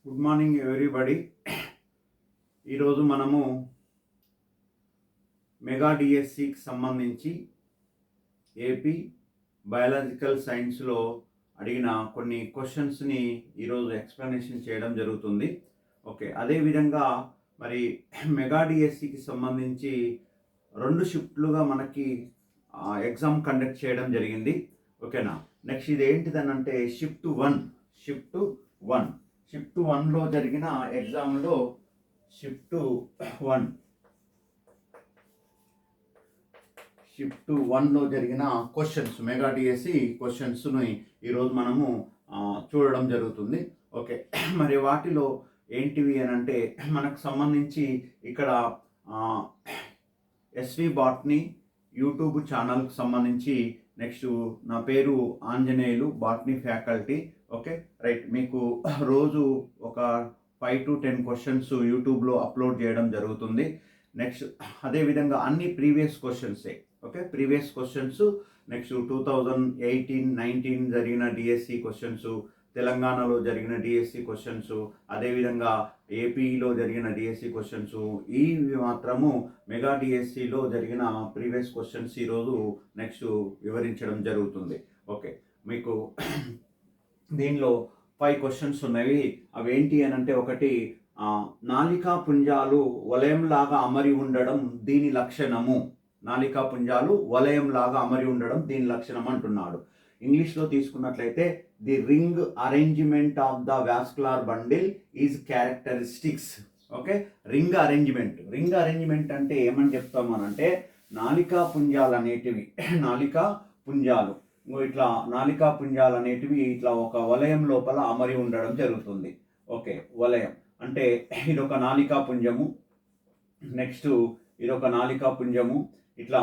Good morning everybody. ఈరోజు మనము mega డిఎస్సికి సంబంధించి ఏపీ బయాలజికల్ సైన్స్లో అడిగిన కొన్ని క్వశ్చన్స్ని ఈరోజు ఎక్స్ప్లెనేషన్ చేయడం జరుగుతుంది. ఓకే, అదేవిధంగా మరి మెగా డిఎస్సికి సంబంధించి 2 షిఫ్ట్లుగా మనకి ఎగ్జామ్ కండక్ట్ చేయడం జరిగింది. ఓకేనా. నెక్స్ట్ ఇది ఏంటిదనంటే షిఫ్ట్ 1లో జరిగిన ఎగ్జామ్లో షిఫ్ట్ 1లో జరిగిన క్వశ్చన్స్, మెగా డిఎస్సి క్వశ్చన్స్ని ఈరోజు మనము చూడడం జరుగుతుంది. ఓకే, మరి వాటిలో ఏంటివి అని అంటే మనకు సంబంధించి ఇక్కడ ఎస్వి బాట్నీ యూట్యూబ్ ఛానల్కి సంబంధించి, నెక్స్ట్ నా పేరు Anjaneyulu, botany faculty. Okay right, మీకు రోజు ఒక 5 to 10 క్వశ్చన్స్ యూట్యూబ్లో అప్లోడ్ చేయడం జరుగుతుంది. నెక్స్ట్ అదేవిధంగా అన్ని ప్రీవియస్ క్వశ్చన్సే. ఓకే, ప్రీవియస్ క్వశ్చన్స్, నెక్స్ట్ 2018-19 జరిగిన డిఎస్సి క్వశ్చన్స్, తెలంగాణలో జరిగిన డిఎస్సి క్వశ్చన్స్, అదేవిధంగా ఏపీలో జరిగిన డిఎస్సి క్వశ్చన్స్, ఇవి మాత్రము మెగా డిఎస్సిలో జరిగిన ప్రీవియస్ క్వశ్చన్స్ ఈరోజు నెక్స్ట్ వివరించడం జరుగుతుంది. ఓకే, మీకు దీనిలో 5 క్వశ్చన్స్ ఉన్నవి. అవి ఏంటి అని అంటే, ఒకటి, నాలికా పుంజాలు వలయంలాగా అమరి ఉండడం దీని లక్షణము. నాలికా పుంజాలు వలయంలాగా అమరి ఉండడం దీని లక్షణం అంటున్నాడు. ఇంగ్లీష్లో తీసుకున్నట్లయితే the ring arrangement of the vascular bundle is characteristics. Okay, ring arrangement అంటే ఏమని చెప్తామనంటే, నాలికా పుంజాలు అనేటివి ఇట్లా నాలికా పుంజాలు అనేటివి ఇట్లా ఒక వలయం లోపల అమరి ఉండడం జరుగుతుంది. ఓకే, వలయం అంటే ఇదొక నాలికా పుంజము, నెక్స్ట్ ఇదొక నాలికా పుంజము, ఇట్లా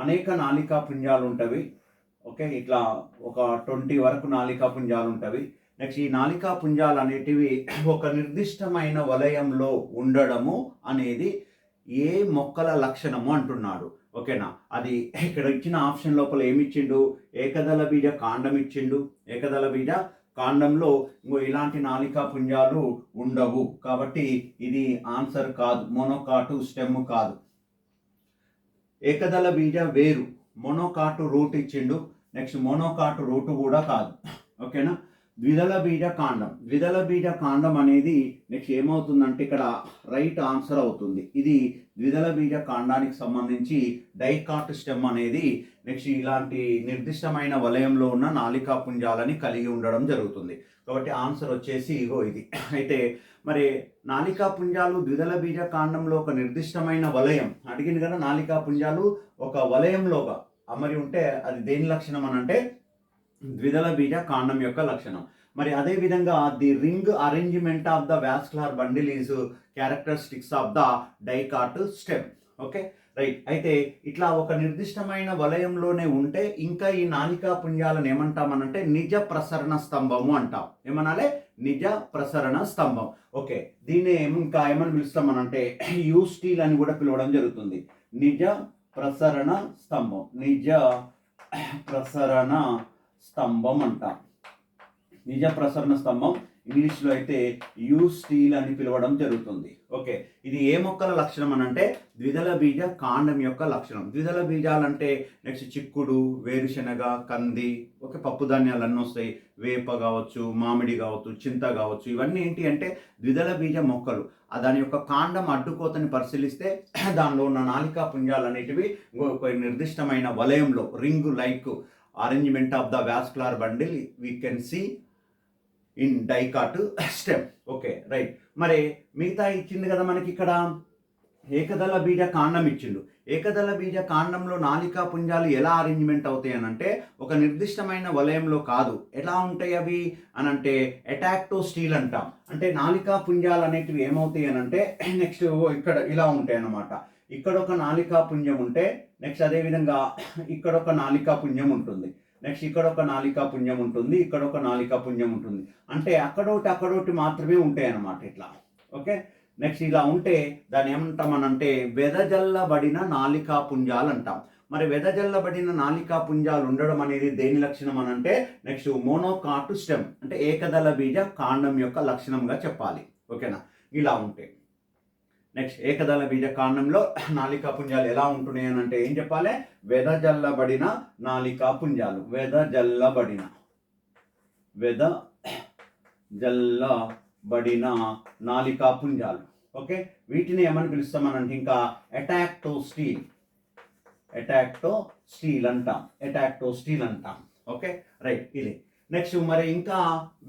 అనేక నాలికా పుంజాలు ఉంటవి. ఓకే, ఇట్లా ఒక 20 వరకు నాలికా పుంజాలు ఉంటవి. నెక్స్ట్ ఈ నాలికా పుంజాలు అనేటివి ఒక నిర్దిష్టమైన వలయంలో ఉండడము అనేది ఏ మొక్కల లక్షణము అంటున్నాడు. ఓకేనా, అది ఇక్కడ ఇచ్చిన ఆప్షన్ లోపల ఏమిచ్చిండు, ఏకదళ బీజ కాండం ఇచ్చిండు. ఏకదళ బీజ కాండంలో ఇలాంటి నాలికా పుంజాలు ఉండవు, కాబట్టి ఇది ఆన్సర్ కాదు. మోనోకాటు స్టెమ్ కాదు. ఏకదళ బీజ వేరు, మోనోకాటు రూట్ ఇచ్చిండు. నెక్స్ట్ మోనోకాటు రూట్ కూడా కాదు. ఓకేనా. ద్విదళ బీజ కాండం అనేది నెక్స్ట్ ఏమవుతుందంటే ఇక్కడ రైట్ ఆన్సర్ అవుతుంది. ఇది ద్విదళ బీజ కాండానికి సంబంధించి డైకాట్ స్టెమ్ అనేది నెక్స్ట్ ఇలాంటి నిర్దిష్టమైన వలయంలో ఉన్న నాలికా పుంజాలని కలిగి ఉండడం జరుగుతుంది. కాబట్టి ఆన్సర్ వచ్చేసి ఇగో ఇది. అయితే మరి నాలికా పుంజాలు ద్విదళ బీజ కాండంలో ఒక నిర్దిష్టమైన వలయం అడిగింది కదా, నాలికా పుంజాలు ఒక వలయంలోగా అమరి ఉంటే అది దేని లక్షణం అని అంటే ద్విదళ బీజ కాండం యొక్క లక్షణం. మరి అదే విధంగా the ring arrangement of the vascular bundle is characteristics of the dicot stem. Okay right. అయితే ఇట్లా ఒక నిర్దిష్టమైన వలయంలోనే ఉంటే ఇంకా ఈ నాలికా పుంజాలను ఏమంటామనంటే నిజ ప్రసరణ స్తంభము అంటాం. ఏమనాలే, నిజ ప్రసరణ స్తంభం. ఓకే, దీన్ని ఇంకా ఏమని పిలుస్తామనంటే యూస్టీల్ అని కూడా పిలవడం జరుగుతుంది. నిజ ప్రసరణ స్తంభం అంటాం. నిజ ప్రసరణ స్తంభం ఇంగ్లీష్లో అయితే యూ స్టీల్ అని పిలవడం జరుగుతుంది. ఓకే, ఇది ఏ మొక్కల లక్షణం అని అంటే ద్విదళ బీజ కాండం యొక్క లక్షణం. ద్విదళ బీజాలంటే నెక్స్ట్ చిక్కుడు, వేరుశనగ, కంది, ఓకే, పప్పు ధాన్యాలు అన్నీ వస్తాయి. వేప కావచ్చు, మామిడి కావచ్చు, చింత కావచ్చు, ఇవన్నీ ఏంటి అంటే ద్విదళ బీజ మొక్కలు. దాని యొక్క కాండం అడ్డుకోతని పరిశీలిస్తే దానిలో ఉన్న నాలికా పుంజాలు అనేటివి ఒక నిర్దిష్టమైన వలయంలో ring like arrangement of the vascular bundle we can see in dicot stem. Okay right. మరి మిగతా ఇచ్చింది కదా మనకి ఇక్కడ ఏకదళ బీజ కాండం ఇచ్చిండు. ఏకదళ బీజ కాండంలో నాలికా పుంజాలు ఎలా అరేంజ్మెంట్ అవుతాయి అని అంటే ఒక నిర్దిష్టమైన వలయంలో కాదు. ఎలా ఉంటాయి అవి అని అంటే అటాక్ టు స్టీల్ అంటాం. అంటే నాలికా పుంజాలు అనేటివి ఏమవుతాయి అని అంటే నెక్స్ట్ ఇక్కడ ఇలా ఉంటాయి అన్నమాట. ఇక్కడ ఒక నాలికా పుంజం ఉంటే నెక్స్ట్ అదేవిధంగా ఇక్కడ ఒక నాలికా పుంజం ఉంటుంది. నెక్స్ట్ ఇక్కడ ఒక నాలికా పుంజం ఉంటుంది, ఇక్కడ ఒక నాలికా పుంజం ఉంటుంది. అంటే అక్కడోటి మాత్రమే ఉంటాయి అన్నమాట ఇట్లా. ఓకే, నెక్స్ట్ ఇలా ఉంటే దాన్ని ఏమంటామనంటే వెదజల్లబడిన నాలికా పుంజాలు అంటాం. మరి వెదజల్లబడిన నాళికా పుంజాలు ఉండడం అనేది దేని లక్షణం అని అంటే నెక్స్ట్ మోనోకాటు స్టెమ్ అంటే ఏకదళ బీజ కాండం యొక్క లక్షణంగా చెప్పాలి. ఓకేనా, ఇలా ఉంటాయి. నెక్స్ట్ ఏకదళ బీజ కాండంలో నాళికా పుంజాలు ఎలా ఉంటున్నాయి అని అంటే ఏం చెప్పాలి? వెదజల్లబడిన నాళికా పుంజాలు, వెదజల్లబడిన నాళికా పుంజాలు. ఓకే, వీటిని ఏమని పిలుస్తామనంటే ఇంకా ఎటాక్టోస్టీల్ అంటాం. ఓకే రైట్, ఇది నెక్స్ట్. మరి ఇంకా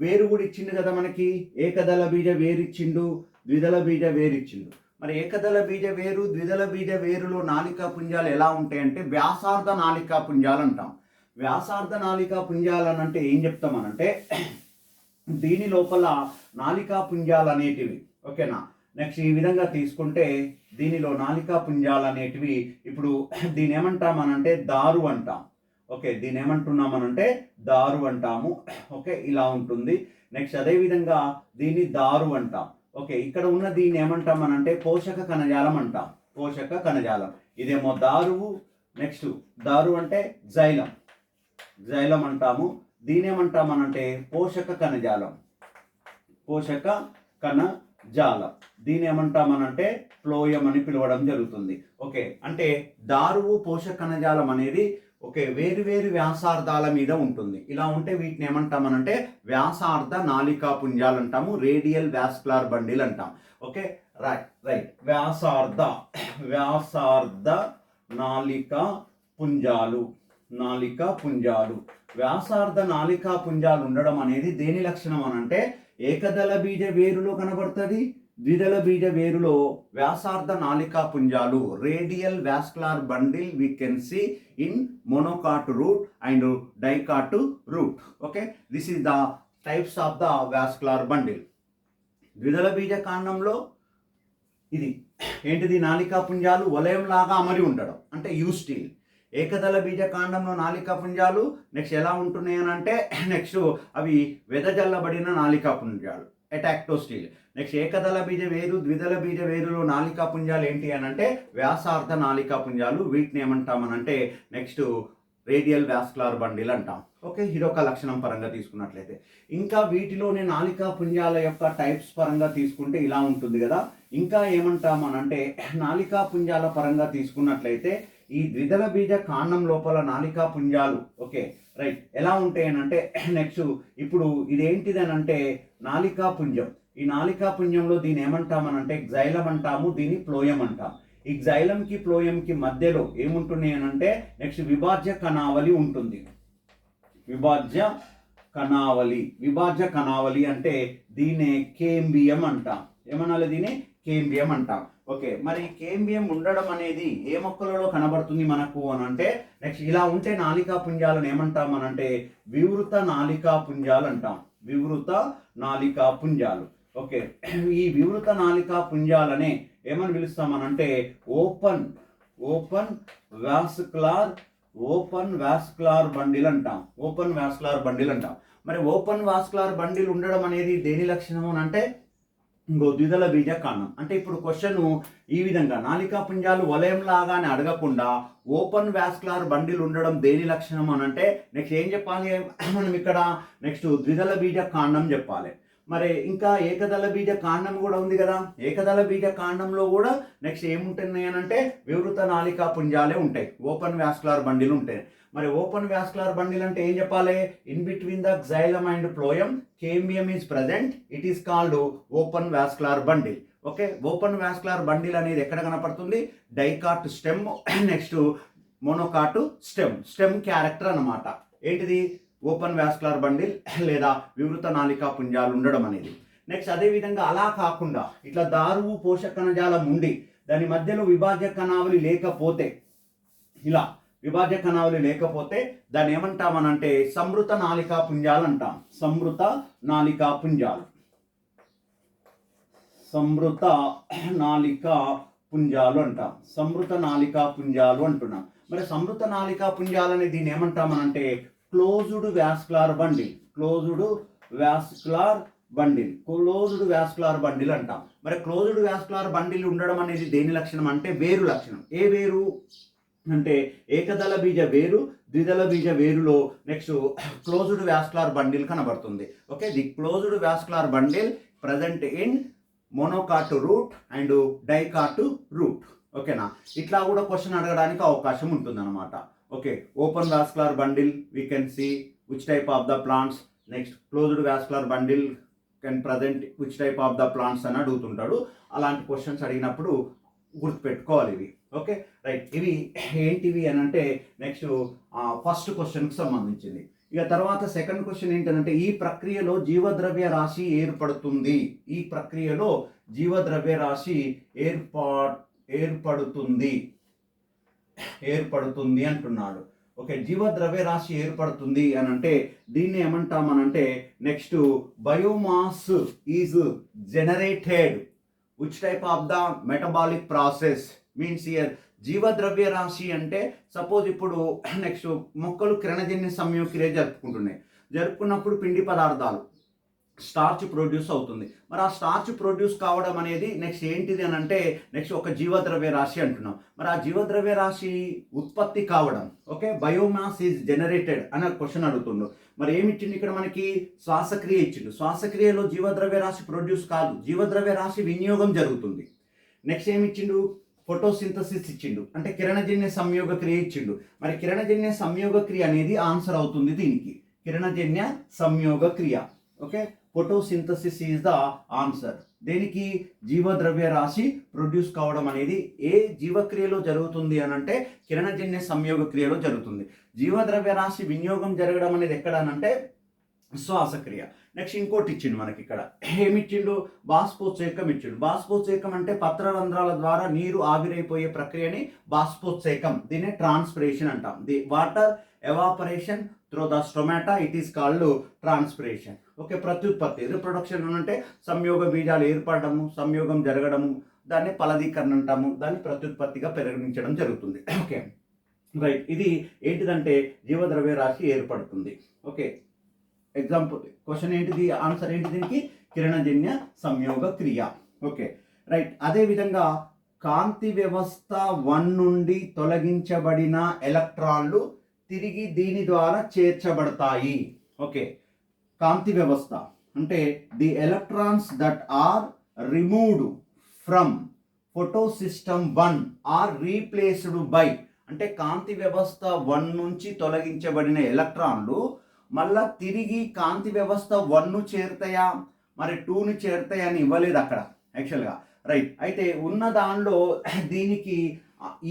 వేరు కూడా ఇచ్చిండు కదా మనకి, ఏకదళ బీజ వేరు ఇచ్చిండు, ద్విదళ బీజ వేరు ఇచ్చిండు. మరి ఏకదళ బీజ వేరు ద్విదళ బీజ వేరులో నాళికా పుంజాలు ఎలా ఉంటాయంటే వ్యాసార్థ నాళికా పుంజాలు అంటాం. వ్యాసార్థ నాళికా పుంజాలు అని అంటే ఏం చెప్తామనంటే దీని లోపల నాళికా పుంజాలు అనేటివి. ఓకేనా, నెక్స్ట్ ఈ విధంగా తీసుకుంటే దీనిలో నాళికా పుంజాలు అనేటివి ఇప్పుడు దీని ఏమంటామనంటే దారు అంటాం. ఓకే, దీని ఏమంటున్నామనంటే దారు అంటాము. ఓకే, ఇలా ఉంటుంది. నెక్స్ట్ అదేవిధంగా దీన్ని దారు అంటాం. ఓకే, ఇక్కడ ఉన్న దీన్ని ఏమంటామనంటే పోషక కణజాలం అంటాం. పోషక కణజాలం, ఇదేమో దారువు. నెక్స్ట్ దారు అంటే జైలం అంటాము. దీని ఏమంటామనంటే పోషక కణజాలం. దీని ఏమంటామనంటే ఫ్లోయం అని పిలవడం జరుగుతుంది. ఓకే, అంటే దారువు పోషక కణజాలం అనేది ఓకే వేరు వేరు వ్యాసార్థాల మీద ఉంటుంది. ఇలా ఉంటే వీటిని ఏమంటామనంటే వ్యాసార్థ నాళికా పుంజాలు అంటాము, రేడియల్ వాస్కులార్ బండిల్ అంటాం. ఓకే రైట్ వ్యాసార్థ నాళికా పుంజాలు వ్యాసార్థ నాళికా పుంజాలు ఉండడం అనేది దేని లక్షణం అనంటే ఏకదళ బీజ వేరులో కనబడుతుంది, ద్విదళ బీజ వేరులో వ్యాసార్థ నాళికా పుంజాలు, radial vascular bundle we can see in monocot root and dicot root. Okay, this is the types of the vascular bundle. ద్విదళ బీజ కాండంలో ఇది ఏంటిది? నాళికా పుంజాలు వలయం లాగా అమరి ఉండడం అంటే యూస్టీల్. ఏకదళ బీజ కాండంలో నాళికా పుంజాలు నెక్స్ట్ ఎలా ఉంటున్నాయి అని అంటే నెక్స్ట్ అవి వెదజల్లబడిన నాళికా పుంజాలు, ఎటాక్టోస్టీల్. నెక్స్ట్ ఏకదళ బీజ వేరు ద్విదళ బీజ వేరులో నాళికా పుంజాలు ఏంటి అని అంటే వ్యాసార్థ నాళికా పుంజాలు. వీటిని ఏమంటామనంటే నెక్స్ట్ రేడియల్ వాస్కులార్ బండిల్ అంటాం. ఓకే, ఇదొక లక్షణం పరంగా తీసుకున్నట్లయితే. ఇంకా వీటిలోనే నాళికా పుంజాల యొక్క టైప్స్ పరంగా తీసుకుంటే ఇలా ఉంటుంది కదా. ఇంకా ఏమంటామనంటే నాళికా పుంజాల పరంగా తీసుకున్నట్లయితే ఈ ద్విదళ బీజ కాండం లోపల నాళికా పుంజాలు ఓకే రైట్ ఎలా ఉంటాయి అని అంటే నెక్స్ట్ ఇప్పుడు ఇదేంటిది అని అంటే నాళికా పుంజం. ఈ నాళికా పుంజంలో దీన్ని ఏమంటామనంటే జైలం అంటాము, దీన్ని ప్లోయం అంటాం. ఈ జైలంకి ప్లోయంకి మధ్యలో ఏముంటున్నాయి అని అంటే నెక్స్ట్ విభాజ్య కణావళి ఉంటుంది. విభాజ్య కణావళి అంటే దీన్నే కేంబియం అంటాం. ఏమనాలి? దీన్ని కేంబియం అంటాం. ఓకే, మరి కేంబియం ఉండడం అనేది ఏ మొక్కలలో కనబడుతుంది మనకు అని అంటే నెక్స్ట్ ఇలా ఉంటే నాళికా పుంజాలను ఏమంటాం అనంటే వివృత నాళికా పుంజాలు అంటాం. వివృత నాళికా పుంజాలు. ఓకే, ఈ వివృత నాళికా పుంజాలనే ఏమని పిలుస్తామనంటే ఓపెన్ వాస్కులార్ బండిల్ అంటాం. మరి ఓపెన్ వాస్కులార్ బండిల్ ఉండడం అనేది దేని లక్షణం అంటే ద్విదళ బీజ కాండం. అంటే ఇప్పుడు క్వశ్చన్ ఈ విధంగా నాళికా పుంజాలు వలయం లాగానే అడగకుండా ఓపెన్ వాస్కులార్ బండిల్ ఉండడం దేని లక్షణం అని అంటే నెక్స్ట్ ఏం చెప్పాలి మనం ఇక్కడ? నెక్స్ట్ ద్విదళ బీజ కాండం చెప్పాలి. మరి ఇంకా ఏకదళ బీజ కాండం కూడా ఉంది కదా. ఏకదళ బీజ కాండంలో కూడా నెక్స్ట్ ఏముంటున్నాయి అని అంటే వివృత నాళికా పుంజాలే ఉంటాయి, ఓపెన్ వాస్కులార్ బండిల్ ఉంటాయి. మరి ఓపెన్ వాస్కులార్ బండిల్ అంటే ఏం చెప్పాలి? In between the xylem and phloem cambium is present, it is called open vascular bundle. Okay, open vascular bundle అనేది ఎక్కడ కనపడుతుంది? Dicot stem, next monocot stem character అన్నమాట. ఏంటిది? ఓపెన్ వాస్కులార్ బండిల్ లేదా వివృత నాళికా పుంజాలు ఉండడం అనేది. నెక్స్ట్ అదేవిధంగా అలా కాకుండా ఇట్లా దారువు పోషక కణజాలం ఉండి దాని మధ్యలో విభాజ్య కణావళి లేకపోతే, ఇలా విభాజ్య కణావళి లేకపోతే దాన్ని ఏమంటామనంటే సంవృత నాళికా పుంజాలు అంటాం. సంవృత నాళికా పుంజాలు అంటాం. సంవృత నాళికా పుంజాలు అంటున్నాం. మరి సంవృత నాళికా పుంజాలని దీన్ని ఏమంటామనంటే క్లోజ్డ్ వాస్కులార్ బండిల్ అంటాం. మరి క్లోజ్డ్ వాస్కులార్ బండిల్ ఉండడం అనేది దేని లక్షణం అంటే వేరు లక్షణం. ఏ వేరు? అంటే ఏకదళ బీజ వేరు, ద్విదళ బీజ వేరులో నెక్స్ట్ క్లోజ్డ్ వాస్కులర్ బండిల్ కనబడుతుంది. Okay, the closed vascular bundle present in monocot root and dicot root. ఓకేనా, ఇట్లా కూడా క్వశ్చన్ అడగడానికి అవకాశం ఉంటుంది అనమాట. Okay, open vascular bundle we can see which type of the plants, next closed vascular bundle can present which type of the plants అని అడుగుతుంటాడు. అలాంటి క్వశ్చన్స్ అడిగినప్పుడు గుర్తుపెట్టుకోవాలి ఇవి. ఓకే రైట్, ఇవి ఏంటివి అని అంటే నెక్స్ట్ ఫస్ట్ క్వశ్చన్కి సంబంధించింది. ఇక తర్వాత సెకండ్ క్వశ్చన్ ఏంటంటే ఈ ప్రక్రియలో జీవద్రవ్య రాశి ఏర్పడుతుంది, ఈ ప్రక్రియలో జీవద్రవ్య రాశి ఏర్పడుతుంది అంటున్నాడు. ఓకే, జీవద్రవ్య రాశి ఏర్పడుతుంది అని అంటే దీన్ని ఏమంటామనంటే next biomass is generated which type of the metabolic process means year. జీవద్రవ్య రాశి అంటే సపోజ్ ఇప్పుడు నెక్స్ట్ మొక్కలు కిరణజన్య సంయోగక్రియ జరుపుకున్నప్పుడు పిండి పదార్థాలు స్టార్చ్ ప్రొడ్యూస్ అవుతుంది. మరి ఆ స్టార్చ్ ప్రొడ్యూస్ కావడం అనేది నెక్స్ట్ ఏంటిది అని అంటే నెక్స్ట్ ఒక జీవద్రవ్య రాశి అంటున్నాం. మరి ఆ జీవద్రవ్య రాశి ఉత్పత్తి కావడం, ఓకే, బయోమాస్ ఈజ్ జనరేటెడ్ అనే క్వశ్చన్ అడుగుతుండు. మరి ఏమి ఇచ్చిండు ఇక్కడ మనకి? శ్వాసక్రియ ఇచ్చిండు. శ్వాసక్రియలో జీవద్రవ్య రాశి ప్రొడ్యూస్ కాదు, జీవద్రవ్య రాశి వినియోగం జరుగుతుంది. నెక్స్ట్ ఏమి ఇచ్చిండు? ఫోటోసింథసిస్ ఇచ్చిండు, అంటే కిరణజన్య సంయోగ క్రియ ఇచ్చిండు. మరి కిరణజన్య సంయోగ క్రియ అనేది ఆన్సర్ అవుతుంది దీనికి, కిరణజన్య సంయోగ క్రియ. Okay, photosynthesis is the answer. దేనికి? జీవద్రవ్య రాశి ప్రొడ్యూస్ కావడం అనేది ఏ జీవక్రియలో జరుగుతుంది అని అంటే కిరణజన్య సంయోగ క్రియలో జరుగుతుంది. జీవద్రవ్య రాశి వినియోగం జరగడం అనేది ఎక్కడ అనంటే శ్వాసక్రియ. నెక్స్ట్ ఇంకోటి ఇచ్చిండు మనకి ఇక్కడ, ఏమిచ్చిండు? బాష్పోత్సేకం ఇచ్చిండు. బాష్పోత్సేకం అంటే పత్రరంధ్రాల ద్వారా నీరు ఆవిరైపోయే ప్రక్రియని బాష్పోత్సేకం, దీన్ని ట్రాన్స్పిరేషన్ అంటాం. The water evaporation through the stomata it is called transpiration. Okay, ప్రత్యుత్పత్తి రిప్రొడక్షన్ అంటే సంయోగ బీజాలు ఏర్పడము, సంయోగం జరగడము, దాన్ని ఫలదీకరణ అంటాము, దాన్ని ప్రత్యుత్పత్తిగా పరిగణించడం జరుగుతుంది. ఓకే రైట్, ఇది ఏంటిదంటే జీవద్రవ్య రాశి ఏర్పడుతుంది. ఓకే, ఎగ్జాంపుల్ క్వశ్చన్ ఏంటిది? ఆన్సర్ ఏంటి దీనికి? కిరణజన్య సంయోగ క్రియ. ఓకే రైట్, అదేవిధంగా కాంతి వ్యవస్థ 1 నుండి తొలగించబడిన ఎలక్ట్రాన్లు తిరిగి దీని ద్వారా చేర్చబడతాయి. ఓకే, కాంతి వ్యవస్థ అంటే the electrons that are removed from photosystem 1 are replaced by, అంటే కాంతి వ్యవస్థ 1 నుంచి తొలగించబడిన ఎలక్ట్రాన్లు మళ్ళా తిరిగి కాంతి వ్యవస్థ 1ను చేరుతాయా మరి 2ని చేరుతాయా అని ఇవ్వలేదు అక్కడ యాక్చువల్గా. రైట్, అయితే ఉన్న దానిలో దీనికి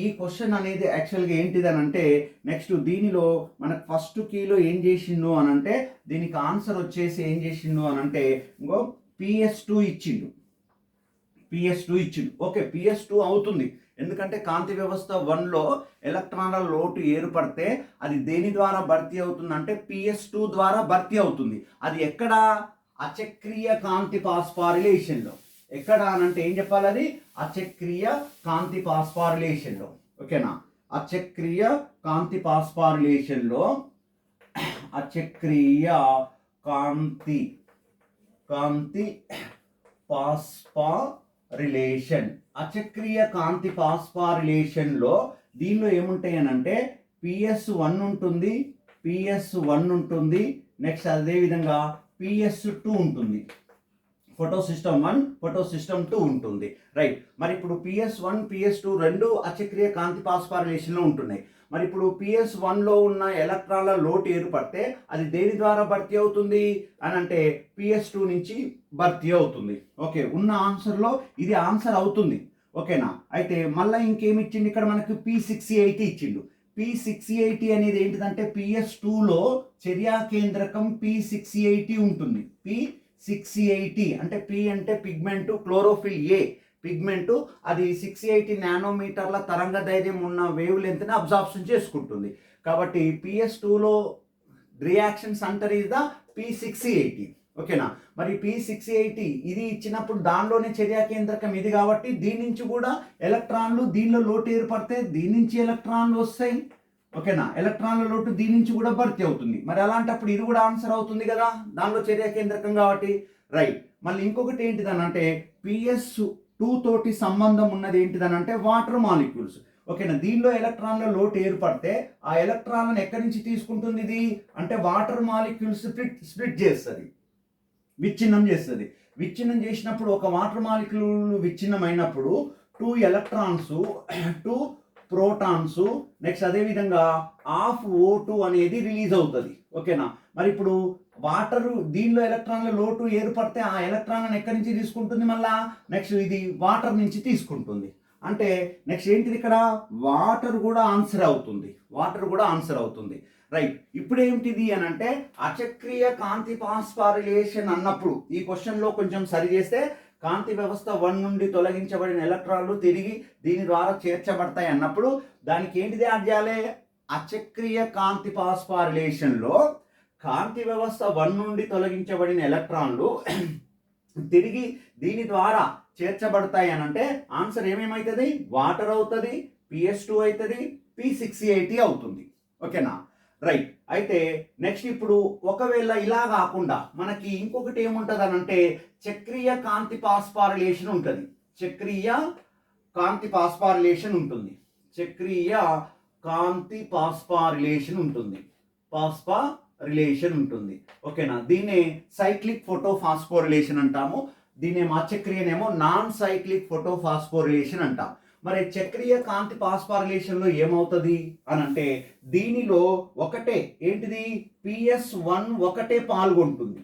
ఈ క్వశ్చన్ అనేది యాక్చువల్గా ఏంటిది అని అంటే నెక్స్ట్ దీనిలో మనకు ఫస్ట్ కీలో ఏం చేసిండు అని అంటే దీనికి ఆన్సర్ వచ్చేసి ఏం చేసిండు అని అంటే ఇంకో PS2 ఇచ్చిండు. ఓకే, PS2 అవుతుంది, ఎందుకంటే కాంతి వ్యవస్థ 1లో ఎలక్ట్రాన్ల లోటు ఏర్పడితే అది దేని ద్వారా భర్తీ అవుతుంది అంటే PS2 ద్వారా భర్తీ అవుతుంది. అది ఎక్కడ? అచక్రీయ కాంతి ఫాస్ఫారిలేషన్లో. ఎక్కడ అనంటే ఏం చెప్పాలి? అది అచక్రీయ కాంతి ఫాస్ఫారిలేషన్లో. ఓకేనా, అచక్రీయ కాంతి ఫాస్ఫారిలేషన్లో, అచక్రీయ కాంతి ఫాస్ఫారిలేషన్, అచక్రీయ కాంతి ఫాస్ఫారిలేషన్లో దీనిలో ఏముంటాయి అని అంటే PS1 ఉంటుంది, నెక్స్ట్ అదేవిధంగా PS2 ఉంటుంది. ఫోటోసిస్టమ్ 1 ఫోటోసిస్టమ్ 2 ఉంటుంది. రైట్, మరి ఇప్పుడు PS1 PS2 రెండు అచక్రీయ కాంతి ఫాస్ఫారిలేషన్లో ఉంటున్నాయి. మరి ఇప్పుడు PS1లో ఉన్న ఎలక్ట్రాన్ల లోటు ఏర్పడితే అది దేని ద్వారా భర్తీ అవుతుంది అని అంటే PS2 నుంచి భర్తీ అవుతుంది. ఓకే, ఉన్న ఆన్సర్లో ఇది ఆన్సర్ అవుతుంది. ఓకేనా, అయితే మళ్ళీ ఇంకేమి ఇచ్చిండు ఇక్కడ మనకు? P680 ఇచ్చిండు. P680 అనేది ఏంటిదంటే PS2లో చర్యా కేంద్రకం P680 ఉంటుంది. P680 అంటే P అంటే పిగ్మెంటు, క్లోరోఫిల్ A పిగ్మెంటు, అది 680 నానోమీటర్ల తరంగ ధైర్యం ఉన్న వేవ్ లెంత్ని అబ్జార్ప్షన్ చేసుకుంటుంది. కాబట్టి PS2లో reaction centre is the P680. ఓకేనా, మరి P680 ఇది ఇచ్చినప్పుడు దానిలోనే చర్యా కేంద్రకం ఇది కాబట్టి దీని నుంచి కూడా ఎలక్ట్రాన్లు దీనిలో లోటు ఏర్పడితే దీని నుంచి ఎలక్ట్రాన్లు వస్తాయి. ఓకేనా, ఎలక్ట్రాన్ల లోటు దీని నుంచి కూడా భర్తీ అవుతుంది. మరి అలాంటప్పుడు ఇది కూడా ఆన్సర్ అవుతుంది కదా, దానిలో చర్యా కేంద్రకం కాబట్టి. రైట్, మళ్ళీ ఇంకొకటి ఏంటిదనంటే PS2 తోటి సంబంధం ఉన్నది ఏంటిదనంటే వాటర్ మాలిక్యూల్స్. ఓకేనా. దీనిలో ఎలక్ట్రాన్ల లోటు ఏర్పడితే ఆ ఎలక్ట్రాన్లను ఎక్కడి నుంచి తీసుకుంటుంది ఇది అంటే వాటర్ మాలిక్యూల్స్ స్ప్లిట్ చేస్తుంది, విచ్ఛిన్నం చేస్తుంది. విచ్ఛిన్నం చేసినప్పుడు ఒక వాటర్ మాలిక్యూల్ విచ్ఛిన్నం అయినప్పుడు 2 ఎలక్ట్రాన్స్ 2 ప్రోటాన్స్ నెక్స్ట్ అదేవిధంగా హాఫ్ O2 అనేది రిలీజ్ అవుతుంది. ఓకేనా. మరి ఇప్పుడు వాటర్ దీనిలో ఎలక్ట్రాన్ల లోటు ఏర్పడితే ఆ ఎలక్ట్రాన్లను ఎక్కడి నుంచి తీసుకుంటుంది మళ్ళా నెక్స్ట్ ఇది వాటర్ నుంచి తీసుకుంటుంది. అంటే నెక్స్ట్ ఏంటిది ఇక్కడ వాటర్ కూడా ఆన్సర్ అవుతుంది. రైట్. ఇప్పుడు ఏమిటిది అని అంటే అచక్రీయ కాంతి ఫాస్ఫారిలేషన్ అన్నప్పుడు ఈ క్వశ్చన్లో కొంచెం సరి చేస్తే కాంతి వ్యవస్థ 1 నుండి తొలగించబడిన ఎలక్ట్రాన్లు తిరిగి దీని ద్వారా చేర్చబడతాయి అన్నప్పుడు దానికి ఏంటిది యాడ్ చేయాలి? అచక్రీయ కాంతి ఫాస్ఫారిలేషన్లో కాంతి వ్యవస్థ 1 నుండి తొలగించబడిన ఎలక్ట్రాన్లు తిరిగి దీని ద్వారా చేర్చబడతాయి అని అంటే ఆన్సర్ ఏమేమవుతుంది? వాటర్ అవుతుంది, PS2 అవుతుంది, P680 అవుతుంది. ఓకేనా. రైట్. అయితే నెక్స్ట్ ఇప్పుడు ఒకవేళ ఇలా కాకుండా మనకి ఇంకొకటి ఏముంటుంది అని అంటే చక్రీయ కాంతి ఫాస్ఫారిలేషన్ ఉంటుంది. చక్రీయ కాంతి ఫాస్ఫారిలేషన్ ఉంటుంది. ఓకేనా. దీన్నే సైక్లిక్ ఫోటోఫాస్ఫోరిలేషన్ అంటాము. దీన్నేమో అచక్రియనేమో నాన్ సైక్లిక్ ఫోటోఫాస్ఫోరిలేషన్ అంటాం. మరి చక్రీయ కాంతి ఫాస్ఫారిలేషన్లో ఏమవుతుంది అని అంటే దీనిలో ఒకటే ఏంటిది PS1 ఒకటే పాల్గొంటుంది.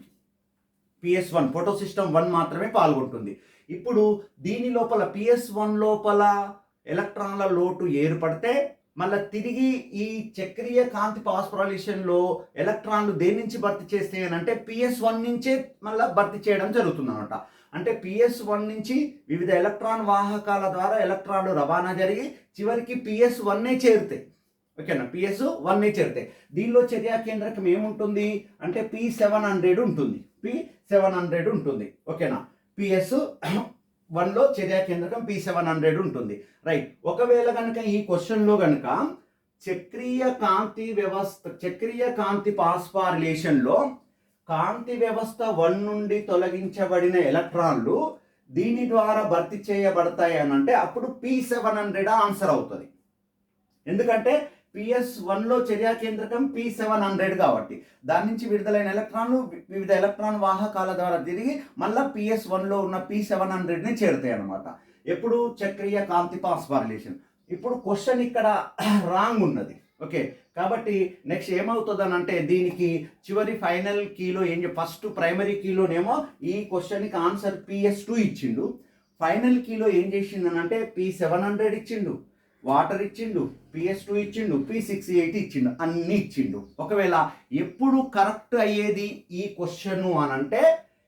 PS1 ఫోటో సిస్టమ్ 1 మాత్రమే పాల్గొంటుంది. ఇప్పుడు దీని లోపల PS1 లోపల ఎలక్ట్రాన్ల లోటు ఏర్పడితే మళ్ళీ తిరిగి ఈ చక్రీయ కాంతి ఫాస్ఫోరిలేషన్లో ఎలక్ట్రాన్లు దేని నుంచి భర్తీ చేస్తాయి అని అంటే PS1 నుంచే మళ్ళీ భర్తీ చేయడం జరుగుతుంది అనమాట. అంటే PS1 నుంచి వివిధ ఎలక్ట్రాన్ వాహకాల ద్వారా ఎలక్ట్రాన్లు రవాణా జరిగి చివరికి PS1 చేరుతాయి. ఓకేనా. PS1 చేరుతాయి. దీనిలో చర్యా కేంద్రకం ఏముంటుంది అంటే P700 ఉంటుంది. ఓకేనా. PS1లో చర్యా కేంద్రకం P700 ఉంటుంది. రైట్. ఒకవేళ కనుక ఈ క్వశ్చన్లో కనుక చక్రీయ కాంతి ఫాస్ఫారిలేషన్లో కాంతి వ్యవస్థ 1 నుండి తొలగించబడిన ఎలక్ట్రాన్లు దీని ద్వారా భర్తీ చేయబడతాయి అని అంటే అప్పుడు P700 ఆన్సర్ అవుతుంది. ఎందుకంటే PS1లో చర్యా కేంద్రకం P700 కాబట్టి దాని నుంచి విడుదలైన ఎలక్ట్రాన్లు వివిధ ఎలక్ట్రాన్ వాహకాల ద్వారా తిరిగి మళ్ళీ PS1లో ఉన్న P700ని చేరుతాయి అన్నమాట. ఎప్పుడు చక్రీయ కాంతి ఫాస్ఫారిలేషన్. ఇప్పుడు క్వశ్చన్ ఇక్కడ రాంగ్ ఉన్నది. ఓకే. కాబట్టి నెక్స్ట్ ఏమవుతుంది అని అంటే దీనికి చివరి ఫైనల్ కీలో ఫస్ట్ ప్రైమరీ కీలోనేమో ఈ క్వశ్చన్కి ఆన్సర్ PS2 ఇచ్చిండు. ఫైనల్ కీలో ఏం చేసిందని అంటే P700 ఇచ్చిండు, వాటర్ ఇచ్చిండు, PS2 ఇచ్చిండు, P680 ఇచ్చిండు, అన్నీ ఇచ్చిండు. ఒకవేళ ఎప్పుడు కరెక్ట్ అయ్యేది ఈ క్వశ్చన్ అని అంటే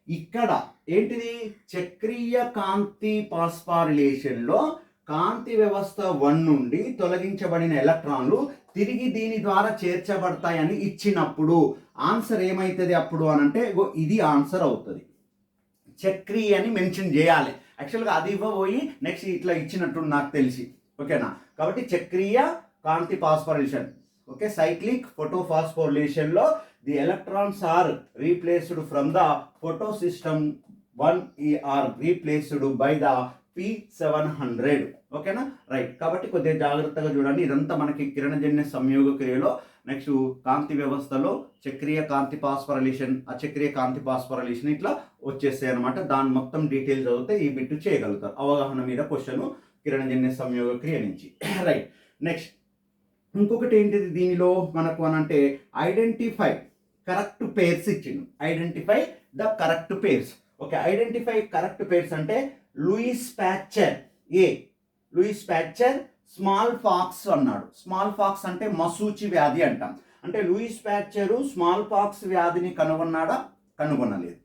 ఇక్కడ ఏంటిది చక్రీయ కాంతి ఫాస్ఫారిలేషన్లో కాంతి వ్యవస్థ 1 నుండి తొలగించబడిన ఎలక్ట్రాన్లు తిరిగి దీని ద్వారా చేర్చబడతాయని ఇచ్చినప్పుడు ఆన్సర్ ఏమవుతుంది అప్పుడు అని అంటే ఇది ఆన్సర్ అవుతుంది. చక్రీయ అని మెన్షన్ చేయాలి. యాక్చువల్గా అది ఇవ్వబోయి నెక్స్ట్ ఇట్లా ఇచ్చినట్టు నాకు తెలిసి. ఓకేనా. కాబట్టి చక్రీయ కాంతి ఫాస్ఫోరిలేషన్ ఓకే సైక్లిక్ ఫోటోఫాస్ఫోరిలేషన్లో the electrons are replaced from the photo system 1 are replaced by the P700. ఓకేనా. రైట్. కాబట్టి కొద్దిగా జాగ్రత్తగా చూడండి. ఇదంతా మనకి కిరణజన్య సంయోగ క్రియలో నెక్స్ట్ కాంతి వ్యవస్థలో చక్రీయ కాంతి ఫాస్ఫోరిలేషన్ అచక్రీయ కాంతి ఫాస్ఫోరిలేషన్ ఇట్లా వచ్చేస్తాయి అనమాట. దాని మొత్తం డీటెయిల్స్ చదివితే ఈ బిట్ చేయగలుగుతారు. అవగాహన మీద క్వశ్చన్ కిరణజన్య సంయోగ క్రియ నుంచి. రైట్. నెక్స్ట్ ఇంకొకటి ఏంటిది దీనిలో మనకు అని అంటే ఐడెంటిఫై కరెక్ట్ పేర్స్ ఇచ్చిండు. Identify the correct pairs. Okay. Identify correct pairs అంటే లూయిస్ ప్యాచర్ స్మాల్ ఫాక్స్ అన్నాడు. స్మాల్ ఫాక్స్ అంటే మసూచి వ్యాధి అంటాం. అంటే లూయిస్ ప్యాచరు స్మాల్ ఫాక్స్ వ్యాధిని కనుగొనలేదు.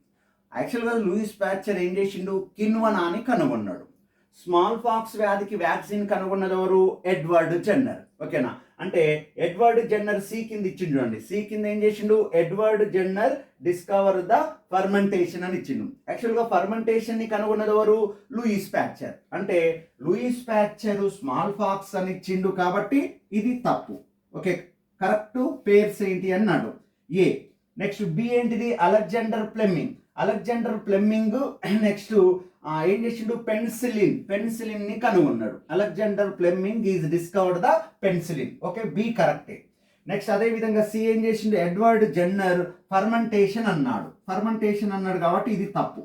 యాక్చువల్గా లూయిస్ ప్యాచర్ ఏం చేసిండు కిన్వనా అని కనుగొన్నాడు. స్మాల్ ఫాక్స్ వ్యాధికి వ్యాక్సిన్ కనుగొన్నది ఎవరు ఎడ్వర్డ్ జెన్నర్. ఓకేనా. అంటే ఎడ్వర్డ్ జెన్నర్ సి కింద ఇచ్చిండు చూడండి. సి కింద ఏం చేసిండు Edward Jenner discover the fermentation అని ఇచ్చిండు. యాక్చువల్గా ఫర్మెంటేషన్ ని కనుగొన్నది ఎవరు లూయిస్ ప్యాచర్. అంటే లూయిస్ ప్యాచర్ స్మాల్ ఫాక్స్ అని ఇచ్చిండు కాబట్టి ఇది తప్పు. ఓకే. కరెక్ట్ పేర్స్ ఏంటి అన్నాడు ఏ. నెక్స్ట్ బి ఏంటిది Alexander Fleming. Alexander Fleming next ఏం చేసిండు, పెన్సిలిన్ ని కనుగొన్నాడు. Alexander Fleming is discovered the penicillin. Okay, B కరెక్టే. నెక్స్ట్ అదే విధంగా సి ఏం చేసిండు, ఎడ్వర్డ్ జెన్నర్ ఫర్మెంటేషన్ అన్నాడు కాబట్టి ఇది తప్పు.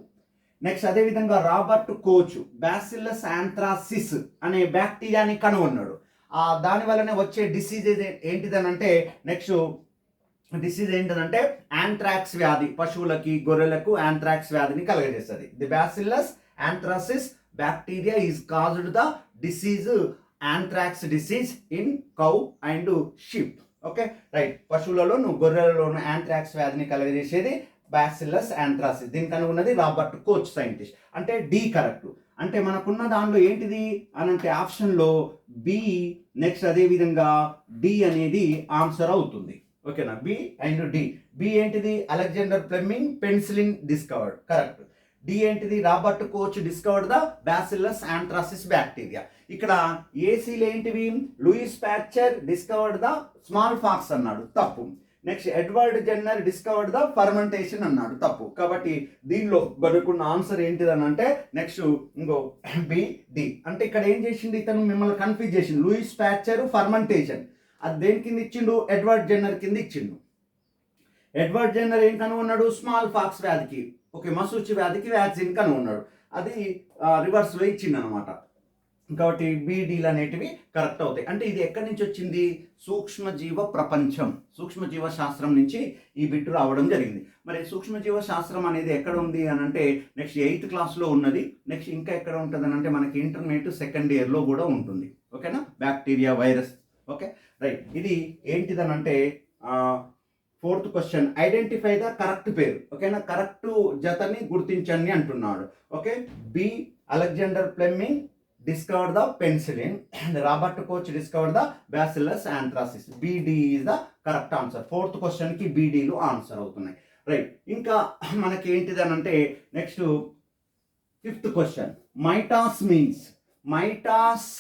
నెక్స్ట్ అదే విధంగా రాబర్ట్ కోచ్ బ్యాసిల్లస్ ఆంథ్రాసిస్ అనే బ్యాక్టీరియాని కనుగొన్నాడు. దాని వల్లనే వచ్చే డిసీజ్ ఏంటిదనంటే నెక్స్ట్ డిసీజ్ ఏంటంటే యాంథ్రాక్స్ వ్యాధి, పశువులకి గొర్రెలకు యాంథ్రాక్స్ వ్యాధిని కలగజేస్తుంది. The bacillus anthracis bacteria is caused the disease anthrax disease in cow and sheep. Okay right, పశువులలోను గొర్రెలలోను యాంథ్రాక్స్ వ్యాధిని కలగజేసేది బ్యాసిల్లస్ ఆంథ్రాసిస్. దీనికి కనుగొన్నది రాబర్ట్ కోచ్ సైంటిస్ట్. అంటే డి కరెక్ట్. అంటే మనకున్న దానిలో ఏంటిది అని అంటే ఆప్షన్లో బి, నెక్స్ట్ అదే విధంగా డి అనేది ఆన్సర్ అవుతుంది. ఓకేనా, బి అండ్ డి. బి ఏంటిది, Alexander Fleming penicillin discovered, correct. D ఏంటిది, Robert Koch discovered the bacillus anthracis bacteria. ఇక్కడ ఏసీలు ఏంటివి, Louis Pasteur discovered the small pox అన్నాడు, తప్పు. Next Edward Jenner discovered the fermentation అన్నాడు, తప్పు. కాబట్టి దీనిలో మనకున్న ఆన్సర్ ఏంటిదని అంటే నెక్స్ట్ ఇంకో బి, డి. అంటే ఇక్కడ ఏం చేసిండు ఇతను, మిమ్మల్ని కన్ఫ్యూజ్ చేసిండు. లూయిస్ ప్యాస్చర్ ఫర్మెంటేషన్ అది దేని కింద ఇచ్చిండు, ఎడ్వర్డ్ జెన్నర్ కింద ఇచ్చిండు. ఎడ్వర్డ్ జెన్నర్ ఏం కనుగొన్నాడు, స్మాల్ పాక్స్ వ్యాధికి, ఓకే మసూచి వ్యాధికి వ్యాక్సిన్ కనుగొన్నాడు. అది రివర్స్లో ఇచ్చిండు అనమాట. కాబట్టి బీడీలు అనేటివి కరెక్ట్ అవుతాయి. అంటే ఇది ఎక్కడి నుంచి వచ్చింది, సూక్ష్మజీవ ప్రపంచం, సూక్ష్మజీవ శాస్త్రం నుంచి ఈ బిట్ రావడం జరిగింది. మరి సూక్ష్మజీవ శాస్త్రం అనేది ఎక్కడ ఉంది అని అంటే నెక్స్ట్ 8th క్లాస్లో ఉన్నది. నెక్స్ట్ ఇంకా ఎక్కడ ఉంటుంది అని అంటే మనకి ఇంటర్మీడియట్ సెకండ్ ఇయర్లో కూడా ఉంటుంది. ఓకేనా, బ్యాక్టీరియా వైరస్. ఓకే రైట్, ఇది ఏంటిదనంటే 4th question, identify the correct pair. ఓకేనా, కరెక్ట్ జతని గుర్తించండి అంటున్నాడు. Okay, B Alexander Fleming discovered the penicillin and Robert Koch discovered the Bacillus anthracis. BD is the correct answer. 4th question కి BD లు answer అవుతున్నాయి. Right, ఇంకా మనకి ఏంటిది అని అంటే next 5th question, Maytas means, Maytas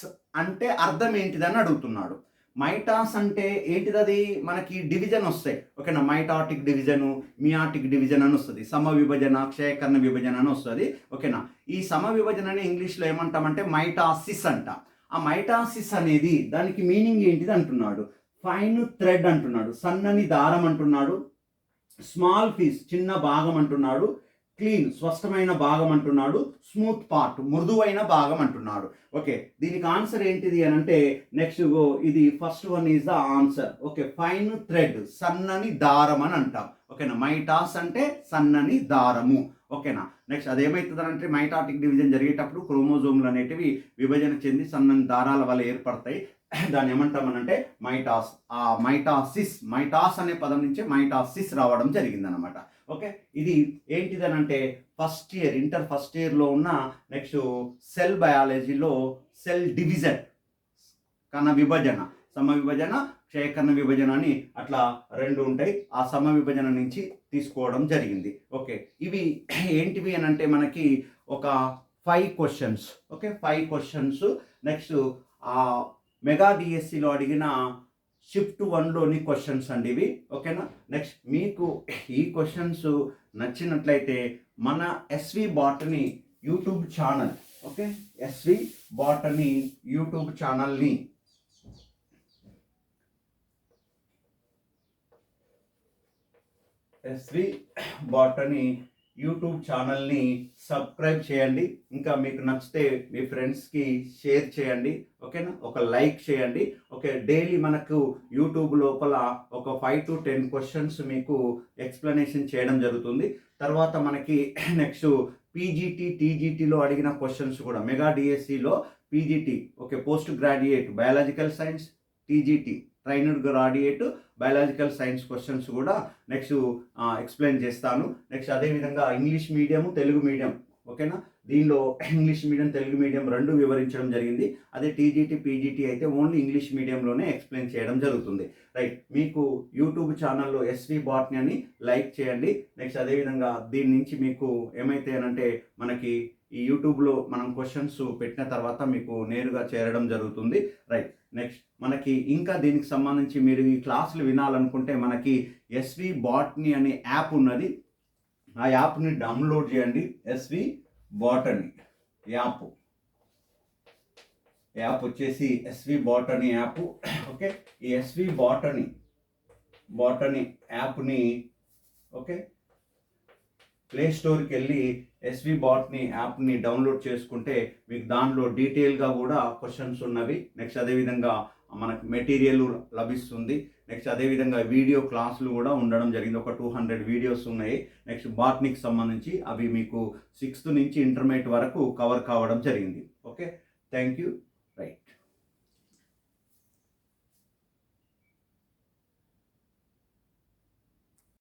అంటే అర్థం ఏంటిదని అడుగుతున్నాడు. మైటాస్ అంటే ఏంటిది, అది మనకి డివిజన్ వస్తాయి. ఓకేనా, మైటాటిక్ డివిజను, మియాటిక్ డివిజన్ అని వస్తుంది, సమ విభజన, క్షయకరణ విభజన అని వస్తుంది. ఓకేనా, ఈ సమ విభజనని ఇంగ్లీష్లో ఏమంటామంటే మైటాసిస్ అంట. ఆ మైటాసిస్ అనేది దానికి మీనింగ్ ఏంటిది అంటున్నాడు. ఫైన్ థ్రెడ్ అంటున్నాడు, సన్నని దారం అంటున్నాడు, స్మాల్ పీస్ చిన్న భాగం అంటున్నాడు, క్లీన్ స్పష్టమైన భాగం అంటున్నాడు, స్మూత్ పార్ట్ మృదువైన భాగం అంటున్నాడు. ఓకే, దీనికి ఆన్సర్ ఏంటిది అని అంటే నెక్స్ట్ ఇది first one is the answer. Okay, fine thread సన్నని దారం అని అంటాం. ఓకేనా, మైటాస్ అంటే సన్నని దారము. ఓకేనా, నెక్స్ట్ అదేమవుతుంది అంటే మైటాటిక్ డివిజన్ జరిగేటప్పుడు క్రోమోజోమ్లు అనేటివి విభజన చెంది సన్నని దారాల వల్ల ఏర్పడతాయి. దాన్ని ఏమంటామనంటే మైటాస్. ఆ మైటాస్ అనే పదం నుంచి మైటాసిస్ రావడం జరిగింది అనమాట. ఓకే, ఇది ఏంటిదని అంటే ఫస్ట్ ఇయర్, ఇంటర్ ఫస్ట్ ఇయర్లో ఉన్న నెక్స్ట్ సెల్ బయాలజీలో సెల్ డివిజన్, కణ విభజన, సమ విభజన, క్షయకరణ విభజన అని అట్లా 2 ఉంటాయి. ఆ సమ విభజన నుంచి తీసుకోవడం జరిగింది. ఓకే, ఇవి ఏంటివి అని అంటే మనకి ఒక 5 questions. Okay, 5 questions. Next mega డిఎస్సిలో అడిగిన షిఫ్ట్ 1లోని క్వశ్చన్స్ అండి ఇవి. ఓకేనా, నెక్స్ట్ మీకు ఈ క్వశ్చన్స్ నచ్చినట్లయితే మన SV botany YouTube channel, okay SV botany YouTube ఛానల్ని యూట్యూబ్ ఛానల్ని సబ్స్క్రైబ్ చేయండి. ఇంకా మీకు నచ్చితే మీ ఫ్రెండ్స్కి షేర్ చేయండి. ఓకేనా, ఒక లైక్ చేయండి. ఓకే, డైలీ మనకు యూట్యూబ్ లోపల ఒక 5 to 10 క్వశ్చన్స్ మీకు ఎక్స్ప్లెనేషన్ చేయడం జరుగుతుంది. తర్వాత మనకి నెక్స్ట్ పీజీటీ, టీజీటీలో అడిగిన క్వశ్చన్స్ కూడా మెగా డిఎస్సిలో PGT, okay post graduate biological science, TGT trainer graduate biological science questions కూడా నెక్స్ట్ ఎక్స్ప్లెయిన్ చేస్తాను. నెక్స్ట్ అదేవిధంగా ఇంగ్లీష్ మీడియం, తెలుగు మీడియం. ఓకేనా, దీనిలో ఇంగ్లీష్ మీడియం, తెలుగు మీడియం 2 వివరించడం జరిగింది. అదే టీజీటీ, పీజీటీ అయితే ఓన్లీ ఇంగ్లీష్ మీడియంలోనే ఎక్స్ప్లెయిన్ చేయడం జరుగుతుంది. రైట్, మీకు యూట్యూబ్ ఛానల్లో ఎస్వి బాటనీ అని లైక్ చేయండి. నెక్స్ట్ అదేవిధంగా దీని నుంచి మీకు ఏమైతే అంటే మనకి ఈ యూట్యూబ్లో మనం క్వశ్చన్స్ పెట్టిన తర్వాత మీకు నేరుగా చేరడం జరుగుతుంది. రైట్, నెక్స్ట్ మనకి ఇంకా దీనికి సంబంధించి మీరు ఈ క్లాసులు వినాలనుకుంటే మనకి ఎస్వి బాటనీ అనే యాప్ ఉన్నది. ఆ యాప్ని డౌన్లోడ్ చేయండి. ఎస్వి బాటనీ యాప్ వచ్చేసి ఎస్వి బాటనీ యాప్. ఓకే, ఈ ఎస్వి బాటనీ యాప్ని ఓకే ప్లే స్టోర్కి వెళ్ళి ఎస్వి బాటనీ యాప్ని డౌన్లోడ్ చేసుకుంటే మీకు దానిలో డీటెయిల్గా కూడా క్వశ్చన్స్ ఉన్నవి. నెక్స్ట్ అదేవిధంగా మనకు మెటీరియల్ లభిస్తుంది. నెక్స్ట్ అదేవిధంగా వీడియో క్లాసులు కూడా ఉండడం జరిగింది. ఒక 200 వీడియోస్ ఉన్నాయి. నెక్స్ట్ బాటనీకి సంబంధించి అవి మీకు 6th నుంచి ఇంటర్మీడియట్ వరకు కవర్ కావడం జరిగింది. Okay, thank you.